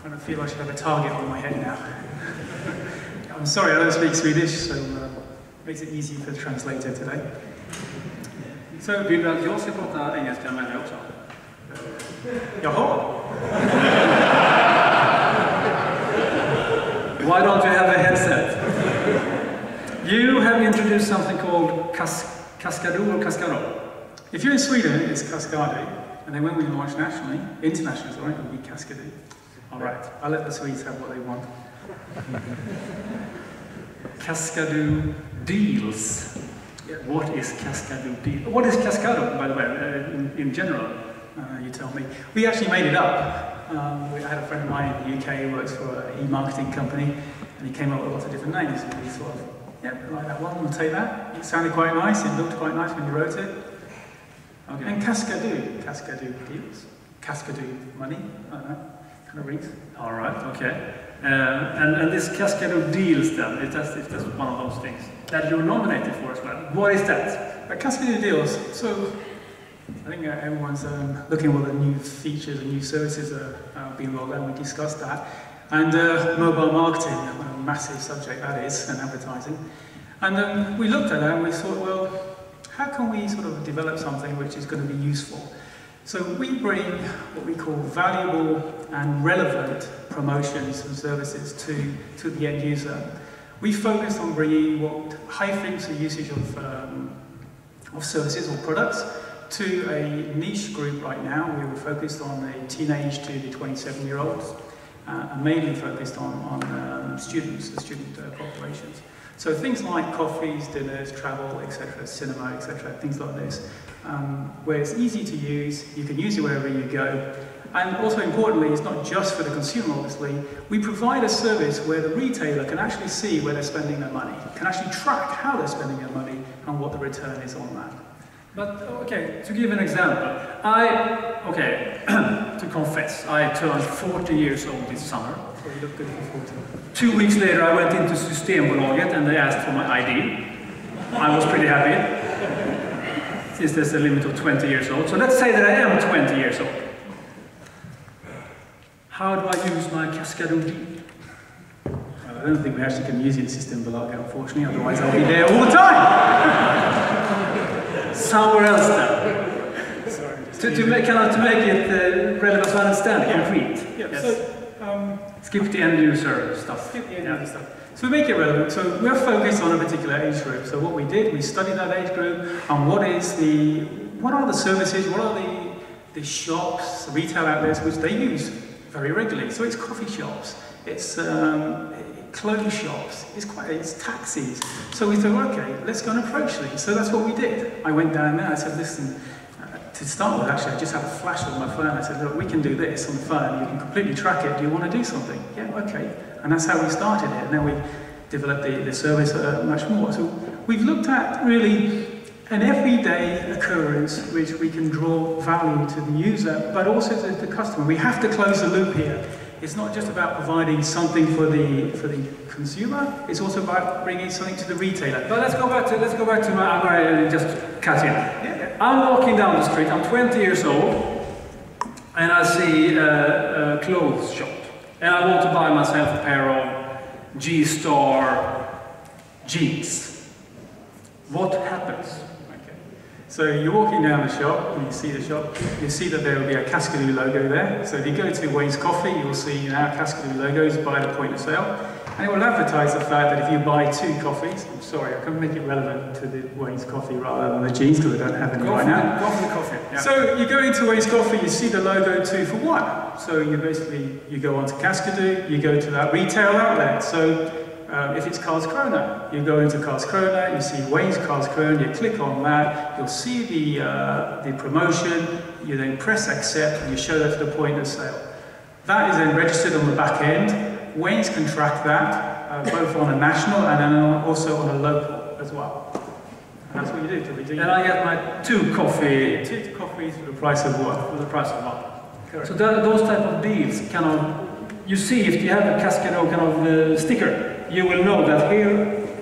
kind of feel I should have a target on my head now. I'm sorry, I don't speak Swedish, so it makes it easy for the translator today. Så vill du att jag ska prata engelska med dig också? Jaha! Why don't you have a headset? You have introduced something called Kaskado or Kaskado. If you're in Sweden, it's Kaskado, and then when we launch internationally, sorry, it will be Kaskado. All right. I'll let the Swedes have what they want. Kaskado deals. Yeah. What is Kaskado deal? What is Kaskado, by the way, in general? You tell me. We actually made it up. I had a friend of mine in the UK who works for an e-marketing company, and he came up with lots of different names. And we thought, yeah, like that one, we'll take that. It sounded quite nice, it looked quite nice when you wrote it. Okay. And Kaskado deals, Kaskado money, I don't know, kind of rings. All right, okay. And this Kaskado deals then, if that's one of those things that you're nominated for as well. What is that? Kaskado deals, so I think everyone's looking at what the new features and new services are being rolled out. We discussed that. And mobile marketing, what a massive subject that is, and advertising. And we looked at that and we thought, well, how can we sort of develop something which is going to be useful? So we bring what we call valuable and relevant promotions and services to the end user. We focused on bringing what high-frequency usage of services or products to a niche group right now. We were focused on the teenage to the 27-year-olds, and mainly focused on students, the student populations. So things like coffees, dinners, travel, etc., cinema, etc., things like this, where it's easy to use, you can use it wherever you go. And also importantly, it's not just for the consumer, obviously. We provide a service where the retailer can actually see where they're spending their money, can actually track how they're spending their money and what the return is on that. But, okay, to give an example, to confess, I turned 40 years old this summer. So you look good for 40. 2 weeks later I went into Systembolaget and they asked for my ID. I was pretty happy, since there's a limit of 20 years old. So let's say that I am 20 years old. How do I use my Kaskado deal? Well, I don't think we actually can use it in Systembolaget, unfortunately, otherwise I'll be there all the time! Somewhere else then. Sorry. To make it relevant to understand, concrete. Yeah. Yes. So, skip the end user stuff. Skip the end user stuff. So we make it relevant. So we're focused on a particular age group. So what we did, we studied that age group and what are the services, what are the shops, retail outlets which they use very regularly. So it's coffee shops, it's clothes shops, it's taxis. So we thought, okay, let's go and approach these. So that's what we did. I went down there, I said, listen, to start with actually, I just had a flash with my phone. I said, look, we can do this on the phone, you can completely track it, do you want to do something? Yeah, okay. And that's how we started it. And then we developed the service much more. So we've looked at really an everyday occurrence which we can draw value to the user, but also to the customer. We have to close the loop here. It's not just about providing something for the consumer, it's also about bringing something to the retailer. But let's go back to my, I'm going to just cut in. Yeah. I'm walking down the street, I'm 20 years old, and I see a clothes shop. And I want to buy myself a pair of G-Star jeans. What happens? So you're walking down the shop, and you see the shop, you see that there will be a Kaskado logo there. So if you go to Wayne's Coffee, you'll see our Kaskado logos by the point of sale. And it will advertise the fact that if you buy 2 coffees, I'm sorry, I can't make it relevant to the Wayne's Coffee rather than the jeans because I don't have any right now. Go for the coffee. Yeah. So you go into Wayne's Coffee, you see the logo 2 for 1. So you go onto Kaskado, you go to that retail outlet. So if it's Karlskrona, you go into Karlskrona, you see Wayne's Karlskrona, you click on that, you'll see the promotion, you then press accept and you show that to the point of sale. That is then registered on the back end. Wayne's can track that, both on a national and then also on a local as well. And that's what you do. And I get my 2 coffees. 2 coffees for the price of 1. For the price of 1. Correct. So those type of deals, kind of, you see if you have a Kaskado kind of sticker, you will know that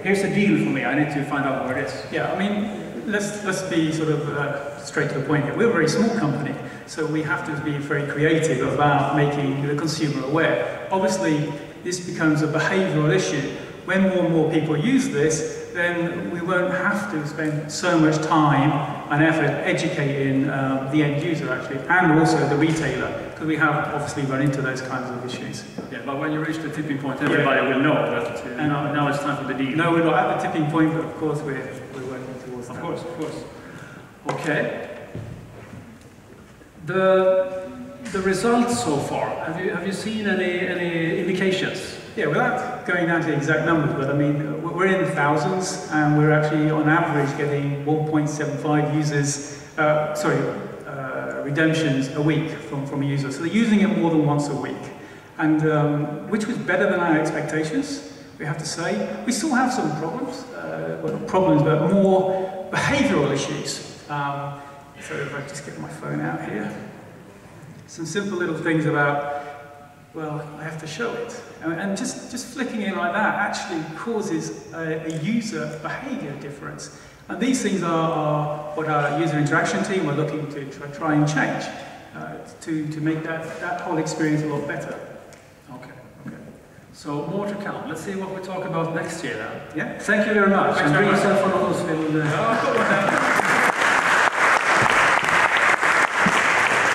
here's a deal for me. I need to find out where it is. Yeah, I mean, let's be sort of straight to the point here. We're a very small company, so we have to be very creative about making the consumer aware. Obviously, this becomes a behavioural issue. When more and more people use this, then we won't have to spend so much time and effort educating the end user, actually, and also the retailer, because we have obviously run into those kinds of issues. Yeah, but when you reach the tipping point, everybody will know that and now it's time for the deal. No, we're not at the tipping point, but of course we're working towards that. Of course. Okay. The results so far, have you seen any indications? Yeah, without going down to the exact numbers, but I mean, we're in the thousands, and we're actually on average getting 1.75 users, redemptions a week from a user. So they're using it more than once a week, and which was better than our expectations, we have to say. We still have some problems, well, not problems, but more behavioural issues. So if I just get my phone out here, some simple little things about, well, I have to show it. And just flicking it like that actually causes a user behavior difference. And these things are what our user interaction team are looking to try and change to make that whole experience a lot better. Okay. So more to come. Let's see what we talk about next year now. Yeah. Thank you very much. Thanks and very bring much. yourself one of those little...